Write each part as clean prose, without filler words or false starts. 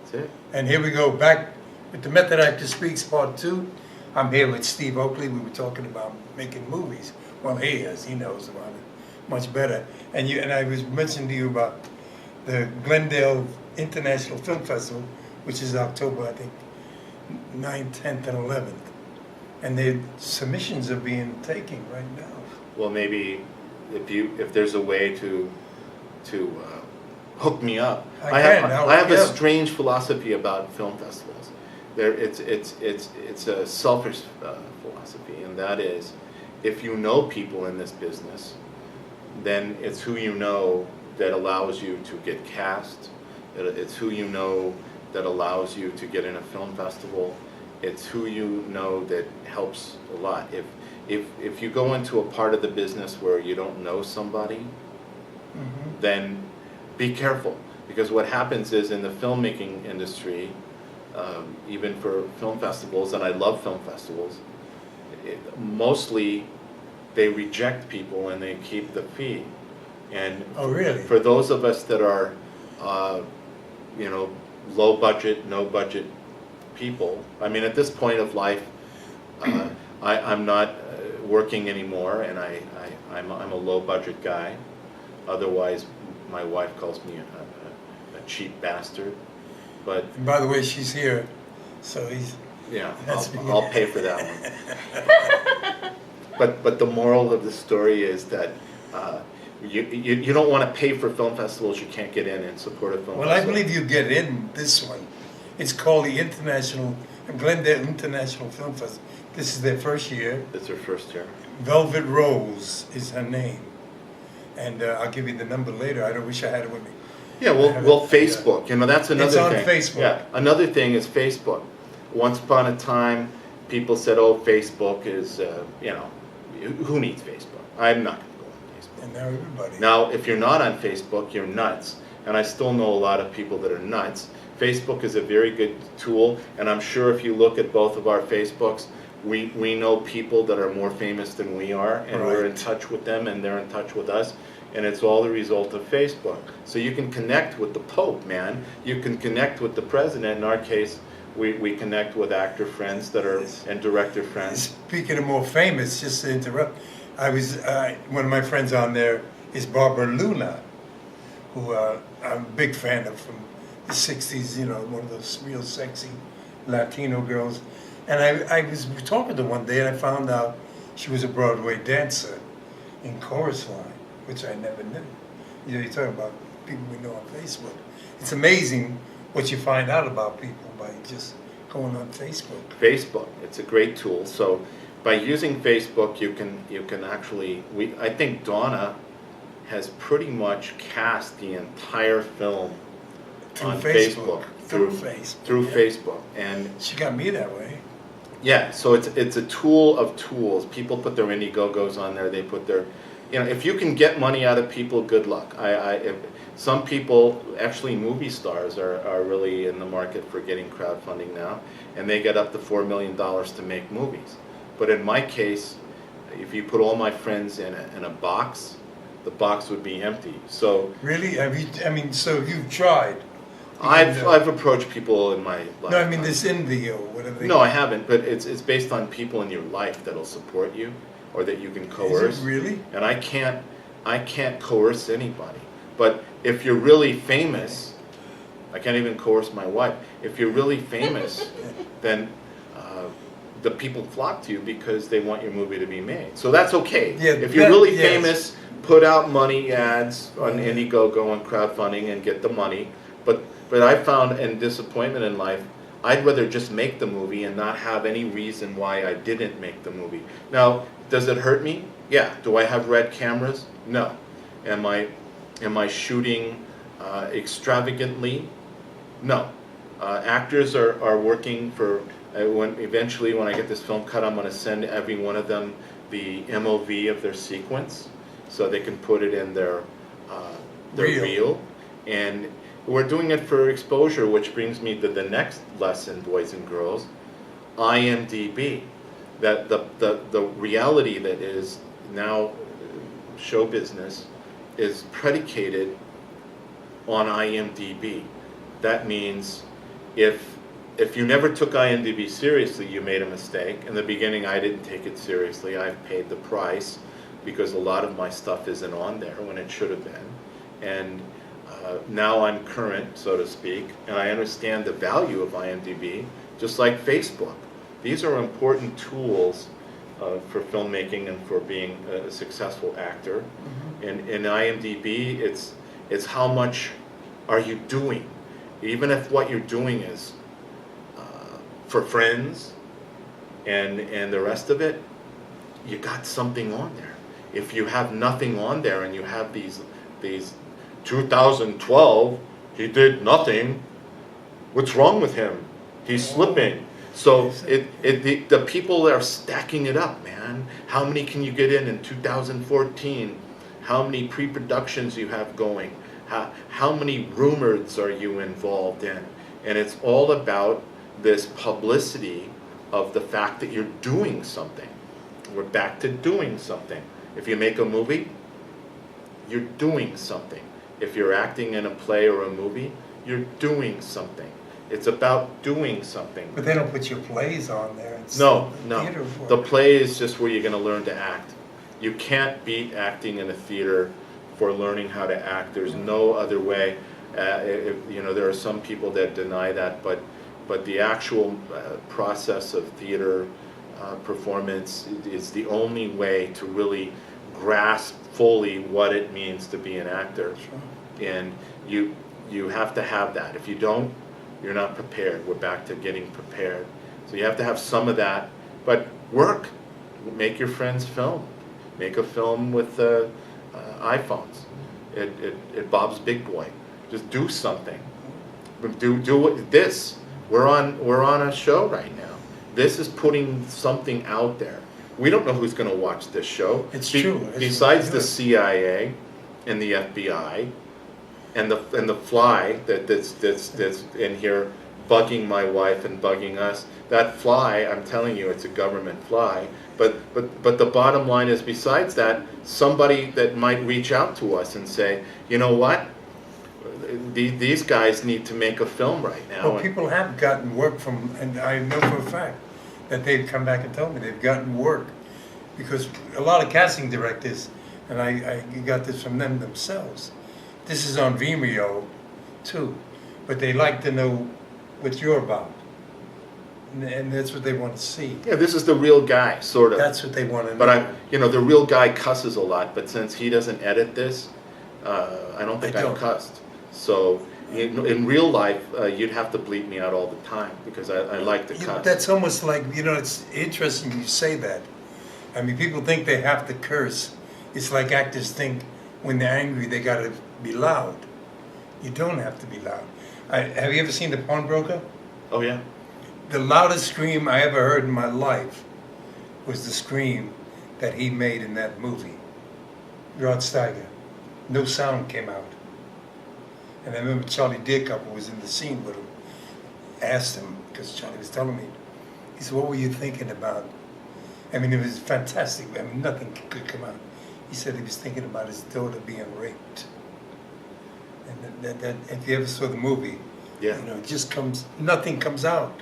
That's it. And here we go, back with the Method Actor Speaks Part 2. I'm here with Steve Oakley. We were talking about making movies. Well, he is. He knows about it much better. And I was mentioning to you about the Glendale International Film Festival, which is October, I think, 9th, 10th, and 11th. And the submissions are being taken right now. Well, maybe if there's a way to hook me up. I have a strange philosophy about film festivals. It's a selfish philosophy, and that is, if you know people in this business, then it's who you know that allows you to get cast. It's who you know that allows you to get in a film festival. It's who you know that helps a lot. If you go into a part of the business where you don't know somebody, Mm-hmm. then be careful, because what happens is in the filmmaking industry, even for film festivals, and I love film festivals, mostly they reject people and they keep the fee. And Oh, really? for those of us that are, low budget, no budget people, I mean, at this point of life, I'm not working anymore, and I'm a low budget guy. Otherwise, my wife calls me a cheap bastard. But And by the way, she's here, so he's... yeah, That's I'll pay for that one. But the moral of the story is that you don't want to pay for film festivals you can't get in and support a film Well, I festival. believe you get in this one. It's called the Glendale International Film Festival. This is their first year. It's her first year. Velvet Rose is her name. And I'll give you the number later. I don't wish I had it with me. Yeah, well, Facebook, that's another It's on thing. Facebook. Yeah, another thing is Facebook. Once upon a time, people said, "Oh, Facebook is, who needs Facebook? I'm not going to go on Facebook." And now everybody. Now, if you're not on Facebook, you're nuts. And I still know a lot of people that are nuts. Facebook is a very good tool, and I'm sure if you look at both of our Facebooks, we know people that are more famous than we are, and we're in Right. touch with them, and they're in touch with us, and it's all the result of Facebook. So you can connect with the Pope, man. You can connect with the President. In our case, we connect with actor friends that are, and director friends. Speaking of more famous, just to interrupt, one of my friends on there is Barbara Luna, who I'm a big fan of from the 60s, one of those real sexy Latino girls. And I was talking to her one day, and I found out she was a Broadway dancer in Chorus Line, which I never knew. You're talking about people we know on Facebook. It's amazing what you find out about people by just going on Facebook. Facebook, it's a great tool. So by using Facebook, you can actually, I think Donna has pretty much cast the entire film on Facebook. Through Facebook. Through Yeah. Facebook. And She got me that way. yeah, so it's a tool of tools. People put their Indiegogos on there. They put their, if you can get money out of people, good luck. Some people, actually movie stars, are really in the market for getting crowdfunding now, and they get up to $4 million to make movies. But in my case, if you put all my friends in a box, the box would be empty. So Really? So you've tried? I've approached people in my life. No, I mean this India or whatever. No, I haven't, but it's based on people in your life that'll support you, or that you can coerce. Is it really? And I can't coerce anybody. But if you're really famous, I can't even coerce my wife. If you're really famous, then the people flock to you because they want your movie to be made. So that's okay. Yeah, if you're really yes. famous, put out money ads on Indiegogo and crowdfunding and get the money. But I found in disappointment in life, I'd rather just make the movie and not have any reason why I didn't make the movie. Now, does it hurt me? Yeah. Do I have red cameras? No. Am I shooting extravagantly? No. Actors are working for, eventually when I get this film cut, I'm going to send every one of them the MOV of their sequence so they can put it in their reel. And we're doing it for exposure, which brings me to the next lesson, boys and girls. IMDb. That the reality that is now show business is predicated on IMDb. That means if you never took IMDb seriously, you made a mistake. In the beginning, I didn't take it seriously. I've paid the price because a lot of my stuff isn't on there when it should have been. And now I'm current, so to speak, and I understand the value of IMDb, just like Facebook. These are important tools for filmmaking and for being a successful actor. And in IMDb, it's how much are you doing, even if what you're doing is for friends and the rest of it, you got something on there. If you have nothing on there and you have these 2012, he did nothing, what's wrong with him? He's slipping. So the people are stacking it up, man. How many can you get in 2014? How many pre-productions you have going? How many rumors are you involved in? And it's all about this publicity of the fact that you're doing something. We're back to doing something. If you make a movie, you're doing something. If you're acting in a play or a movie, you're doing something. It's about doing something. But they don't put your plays on there. It's No. theater work. The play is just where you're going to learn to act. You can't beat acting in a theater for learning how to act. There's no other way. There are some people that deny that, but the actual process of theater performance is the only way to really grasp fully what it means to be an actor. Sure. And you have to have that. If you don't, you're not prepared. We're back to getting prepared. So you have to have some of that, but work. Make your friends film. Make a film with iPhones at Bob's Big Boy. Just do something. Do this. We're on a show right now. This is putting something out there. We don't know who's going to watch this show. It's true. Besides the CIA and the FBI and the fly that's in here bugging my wife and bugging us. That fly, I'm telling you, it's a government fly. But the bottom line is, besides that, somebody that might reach out to us and say, you know what? These guys need to make a film right now. Well, people have gotten work from, and I know for a fact that they've come back and told me they've gotten work, because a lot of casting directors, and I got this from them themselves. This is on Vimeo too, but they like to know what you're about, and that's what they want to see. Yeah, this is the real guy, sort of. That's what they want to know. But the real guy cusses a lot. But since he doesn't edit this, I don't think I've cussed. So in real life, you'd have to bleep me out all the time because I like to cuss. That's almost like, it's interesting you say that. I mean, people think they have to curse. It's like actors think when they're angry they got to be loud. You don't have to be loud. Have you ever seen The Pawnbroker? Oh yeah. The loudest scream I ever heard in my life was the scream that he made in that movie, Rod Steiger. No sound came out. And I remember Charlie Dickup, who was in the scene with him, asked him, because Charlie was telling me, he said, what were you thinking about? I mean, it was fantastic. I mean, nothing could come out. He said he was thinking about his daughter being raped. And that if you ever saw the movie, yeah, it just nothing comes out.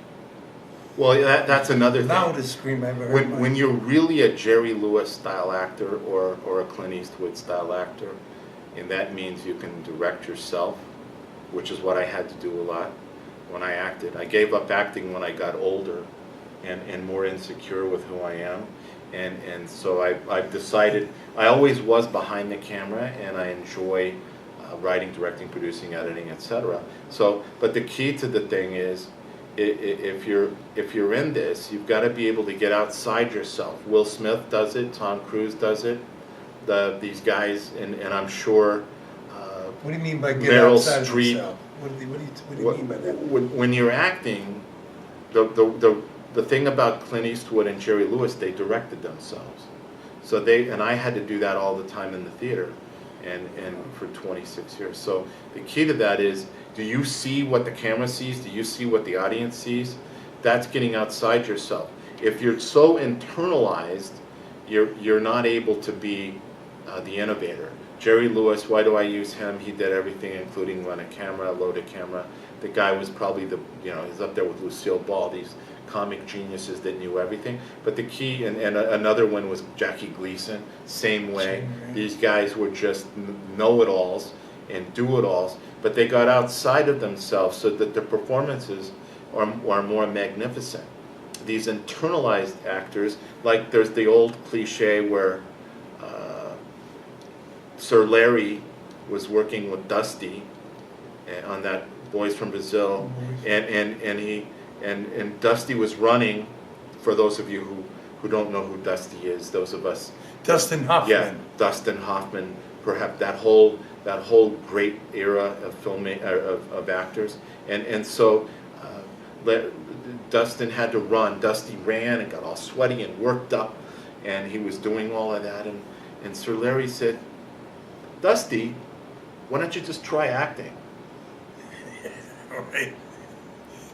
Well, that's another thing. Loudest scream I ever heard. When you're really a Jerry Lewis style actor or a Clint Eastwood style actor, and that means you can direct yourself, which is what I had to do a lot when I acted. I gave up acting when I got older and more insecure with who I am. And so I've decided, I always was behind the camera, and I enjoy writing, directing, producing, editing, etc. So, but the key to the thing is, if you're in this, you've got to be able to get outside yourself. Will Smith does it, Tom Cruise does it, these guys, and I'm sure what do you mean by get Meryl outside Streep, of yourself? What do you mean by that? When you're acting, the thing about Clint Eastwood and Jerry Lewis, they directed themselves. So I had to do that all the time in the theater, and for 26 years. So the key to that is, do you see what the camera sees? Do you see what the audience sees? That's getting outside yourself. If you're so internalized, you're not able to be the innovator. Jerry Lewis, why do I use him? He did everything, including run a camera, load a camera. the guy was probably he's up there with Lucille Ball, these comic geniuses that knew everything. But the key, and another one was Jackie Gleason, same way. These guys were just know-it-alls and do-it-alls, but they got outside of themselves so that their performances are more magnificent. These internalized actors, like there's the old cliche where Sir Larry was working with Dusty on that Boys from Brazil, and Dusty was running. For those of you who don't know who Dusty is, those of us, Dustin Hoffman. yeah, Dustin Hoffman, perhaps that whole great era of of actors, and so Dustin had to run. Dusty ran and got all sweaty and worked up, and he was doing all of that, and Sir Larry said, "Dusty, why don't you just try acting?" All right.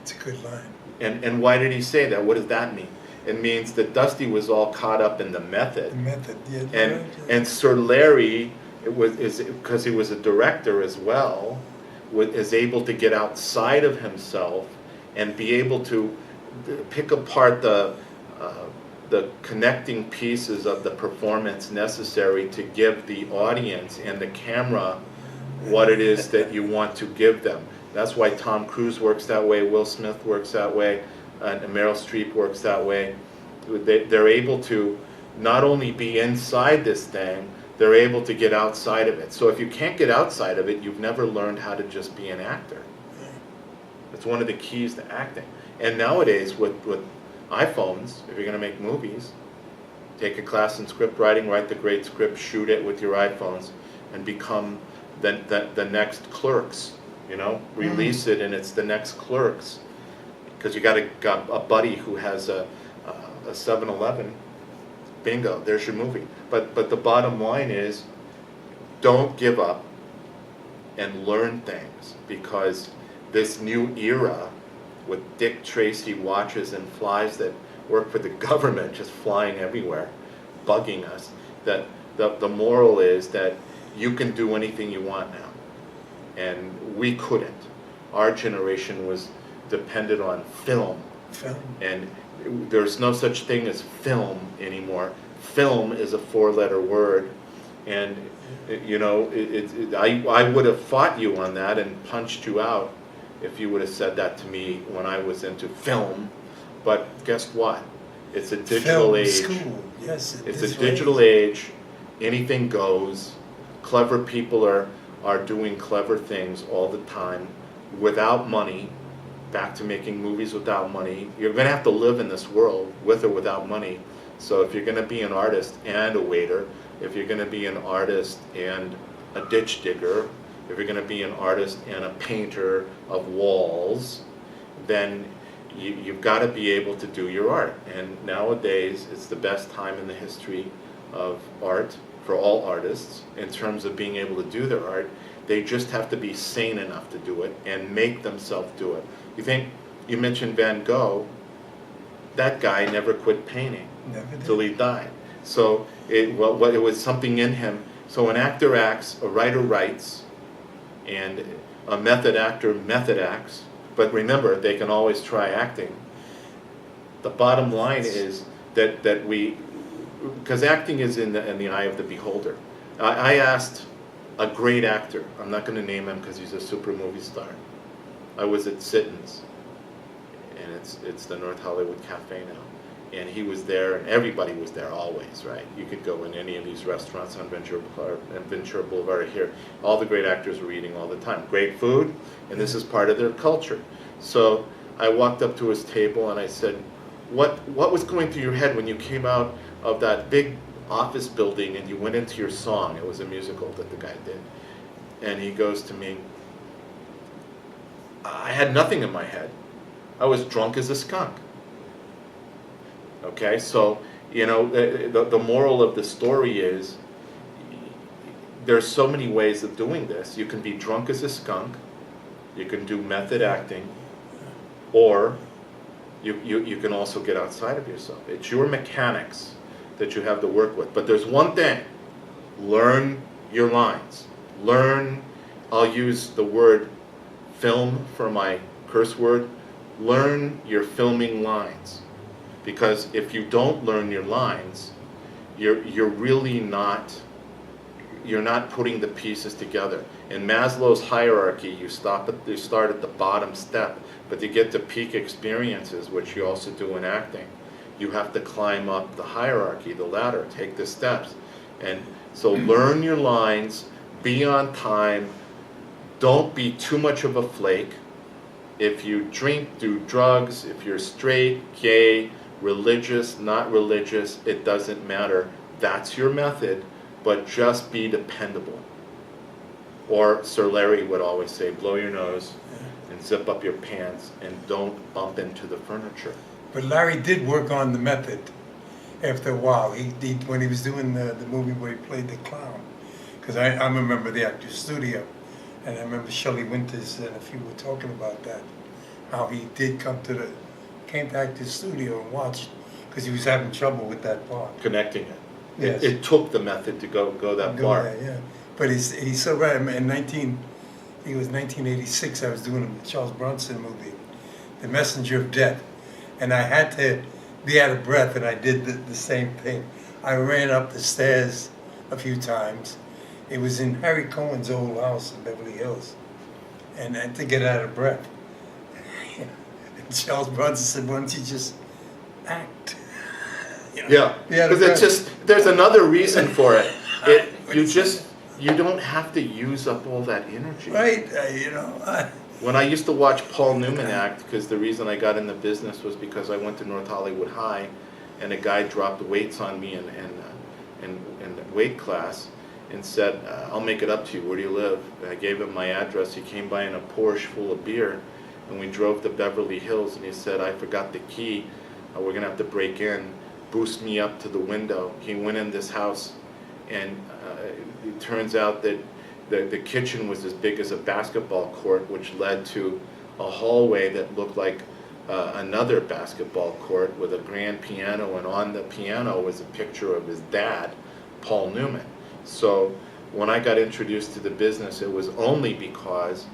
It's a good line. And why did he say that? What does that mean? It means that Dusty was all caught up in the method. The method, yeah. And Sir Larry, because he was a director as well, is able to get outside of himself and be able to pick apart the connecting pieces of the performance necessary to give the audience and the camera what it is that you want to give them. That's why Tom Cruise works that way, Will Smith works that way, and Meryl Streep works that way. They're able to not only be inside this thing, they're able to get outside of it. So if you can't get outside of it, you've never learned how to just be an actor. That's one of the keys to acting. And nowadays, with iPhones, if you're going to make movies, take a class in script writing, write the great script, shoot it with your iPhones, and become the next Clerks. Release it, and it's the next Clerks, because you got a buddy who has a 7-Eleven. Bingo, there's your movie. But the bottom line is, don't give up and learn things, because this new era with Dick Tracy watches and flies that work for the government just flying everywhere, bugging us, that the moral is that you can do anything you want now. And we couldn't. Our generation was dependent on film. And there's no such thing as film anymore. Film is a 4-letter word, and I would have fought you on that and punched you out if you would have said that to me when I was into film. But guess what? It's a digital age. School. Yes, it's a digital age. Anything goes. Clever people are doing clever things all the time without money. Back to making movies without money. You're going to have to live in this world with or without money. So if you're going to be an artist and a waiter, if you're going to be an artist and a ditch digger, if you're going to be an artist and a painter of walls, then you've got to be able to do your art. And nowadays, it's the best time in the history of art for all artists in terms of being able to do their art. They just have to be sane enough to do it and make themselves do it. You mentioned Van Gogh. That guy never quit painting till he died. So it was something in him. So an actor acts, a writer writes, and a method actor method acts. But remember, they can always try acting. The bottom line is that we, because acting is in the eye of the beholder. I asked a great actor. I'm not going to name him because he's a super movie star. I was at Sitton's, and it's the North Hollywood Cafe now, and he was there, and everybody was there always, right? You could go in any of these restaurants on Ventura Boulevard here. All the great actors were eating all the time. Great food, and this is part of their culture. So I walked up to his table and I said, "What was going through your head when you came out of that big office building and you went into your song?" It was a musical that the guy did. And he goes to me, "I had nothing in my head. I was drunk as a skunk." Okay, so, the moral of the story is, there's so many ways of doing this. You can be drunk as a skunk, you can do method acting, or you can also get outside of yourself. It's your mechanics that you have to work with. But there's one thing: learn your lines. Learn, I'll use the word film for my curse word, learn your filming lines. Because if you don't learn your lines, you're really not, you're not putting the pieces together. In Maslow's hierarchy, you start at the bottom step, but to get to peak experiences, which you also do in acting, you have to climb up the hierarchy, the ladder, take the steps. And so learn your lines, be on time, don't be too much of a flake. If you drink, do drugs, if you're straight, gay, religious, not religious, it doesn't matter. That's your method, but just be dependable. Or Sir Larry would always say, blow your nose and zip up your pants and don't bump into the furniture. But Larry did work on the method after a while. He when he was doing the movie where he played the clown. Because I remember the Actors Studio, and I remember Shelley Winters and a few were talking about that, how he did came to Actors Studio and watched, because he was having trouble with that part. Connecting it. Yes. It took the method to go that far. There, yeah. But he's so right. In 1986, I was doing a Charles Bronson movie, The Messenger of Death, and I had to be out of breath, and I did the same thing. I ran up the stairs a few times. It was in Harry Cohen's old house in Beverly Hills, and I had to get out of breath. And Charles Bronson said, "Why don't you just act?" You know, yeah, because it's just, there's another reason for it. You don't have to use up all that energy. Right, When I used to watch Paul Newman act, because the reason I got in the business was because I went to North Hollywood High, and a guy dropped weights on me in weight class, and said, "I'll make it up to you. Where do you live?" And I gave him my address. He came by in a Porsche full of beer, and we drove to Beverly Hills. And he said, "I forgot the key. We're gonna have to break in." Boost me up to the window. He went in this house, and it turns out that the kitchen was as big as a basketball court, which led to a hallway that looked like another basketball court with a grand piano, and on the piano was a picture of his dad, Paul Newman. So when I got introduced to the business, it was only because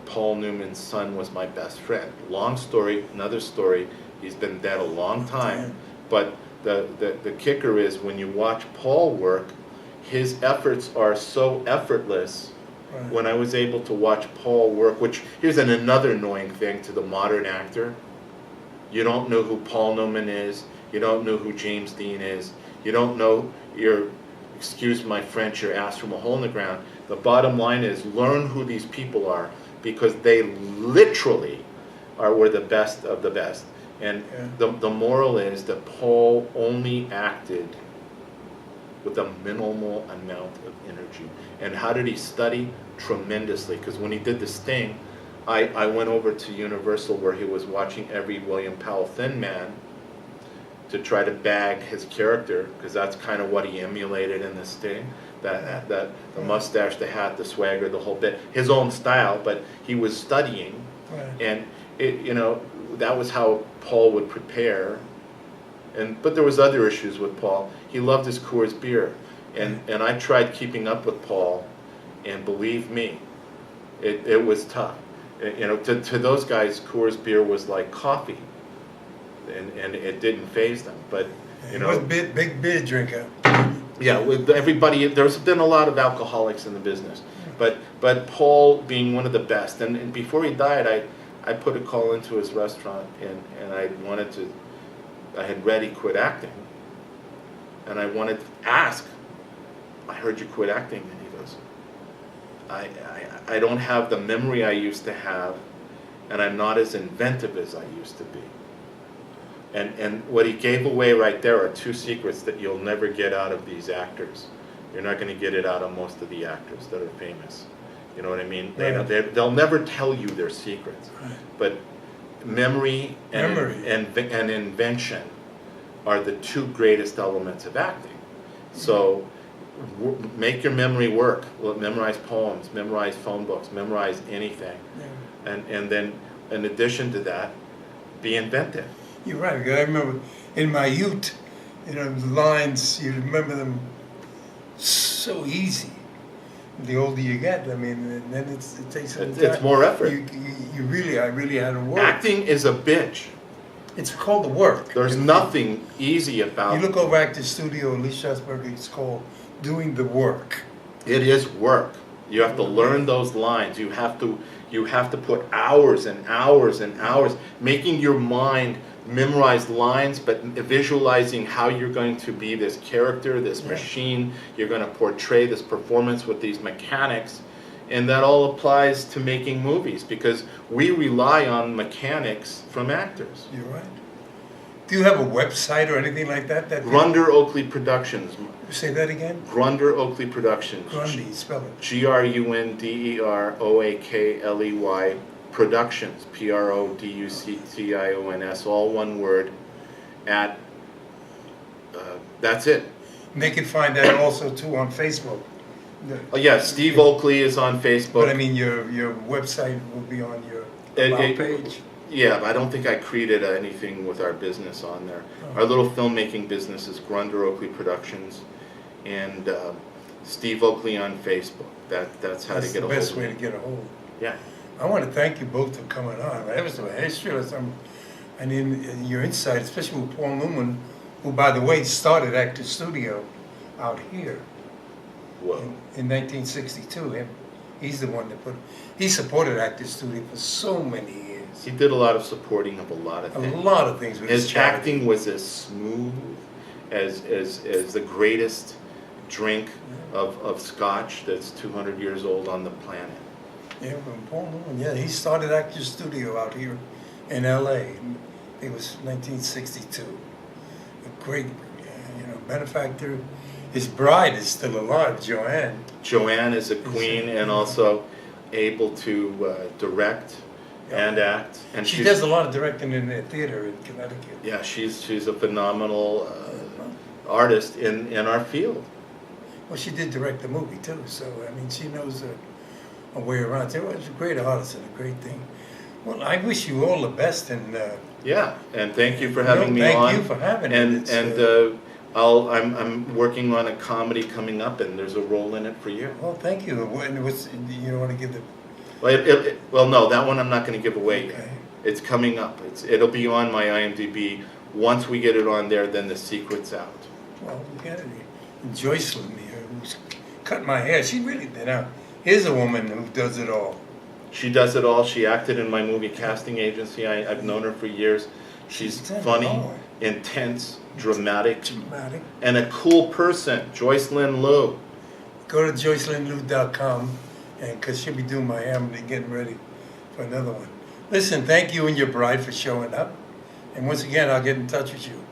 Paul Newman's son was my best friend. Long story, another story, he's been dead a long time, but the kicker is when you watch Paul work, his efforts are so effortless. Right. When I was able to watch Paul work, which here's another annoying thing to the modern actor, you don't know who Paul Newman is, you don't know who James Dean is, you don't know excuse my French, your ass from a hole in the ground. The bottom line is learn who these people are, because they literally were the best of the best. And the moral is that Paul only acted with a minimal amount of energy. And how did he study? Tremendously. Because when he did The Sting, I went over to Universal where he was watching every William Powell Thin Man to try to bag his character, because that's kind of what he emulated in The Sting. The mustache, the hat, the swagger, the whole bit. His own style, but he was studying. Right. And that was how Paul would prepare. But there was other issues with Paul. He loved his Coors beer, and I tried keeping up with Paul, and believe me, it was tough. To those guys, Coors beer was like coffee, and it didn't faze them. But he was a big beer drinker. Yeah, with everybody, there's been a lot of alcoholics in the business, but Paul being one of the best. And before he died, I put a call into his restaurant, and I had read he quit acting, and I wanted to ask, I heard you quit acting, and he goes, I don't have the memory I used to have, and I'm not as inventive as I used to be. And what he gave away right there are two secrets that you'll never get out of these actors. You're not going to get it out of most of the actors that are famous. You know what I mean? Right. They'll never tell you their secrets. Right. But memory and invention are the two greatest elements of acting. So make your memory work. Memorize poems, memorize phone books, memorize anything. Yeah. And then in addition to that, be inventive. You're right. I remember in my youth, the lines, you remember them so easy. The older you get, I mean, and then it takes some time. It's more effort. I really had to work. Acting is a bitch. It's called the work. There's nothing easy about You look over Actors Studio in Lee Strasberg, it's called doing the work. it. Is work. You have to learn those lines. You have to put hours and hours and hours making your mind memorize lines, but visualizing how you're going to be this character, this machine. You're going to portray this performance with these mechanics. And that all applies to making movies because we rely on mechanics from actors. You're right. Do you have a website or anything like that? Grunder Oakley Productions. Say that again? Grunder Oakley Productions. Grundy, spell it. GRUNDEROAKLEY Productions. PRODUCTIONS. All one word. That's it. And they can find that also too on Facebook. Oh yeah, Steve Oakley is on Facebook. But I mean, your website will be on your about page. Yeah, but I don't think I created anything with our business on there. Oh. Our little filmmaking business is Grunder Oakley Productions, and Steve Oakley on Facebook. That's how to get a hold of me. That's the best way to get a hold. Yeah. I want to thank you both for coming on. That was a history of some, and in your insight, especially with Paul Newman, who, by the way, started Actors Studio out here. Whoa. In 1962, he's the one that he supported Actors Studio for so many years. He did a lot of supporting of a lot of things. A lot of things with his charity. acting was as smooth as the greatest drink of scotch that's 200 years old on the planet. Yeah, from Paul Newman. Yeah, he started Actors Studio out here in L.A. It was 1962. A great, benefactor. His bride is still alive, Joanne. Joanne is a queen and also able to direct and act. And she does a lot of directing in the theater in Connecticut. Yeah, she's a phenomenal artist in our field. Well, she did direct the movie too, so I mean, she knows a way around. It was a great artist and a great thing. Well, I wish you all the best, and yeah, and thank you for having me on. Thank you for having me. I'm working on a comedy coming up, and there's a role in it for you. Well, thank you. And you don't want to give the? Well, no, that one I'm not going to give away. Okay. It's coming up. It'll be on my IMDb. Once we get it on there, then the secret's out. Well, you got it. Joycelyn here, who's cut my hair. She really did. Now, here's a woman who does it all. She does it all. She acted in my movie casting agency. I've known her for years. She's funny, intense, dramatic, and a cool person. Joycelyn Liu. Go to joycelynliu.com, and because she'll be doing my hair, I'm getting ready for another one. Listen, thank you and your bride for showing up. And once again, I'll get in touch with you.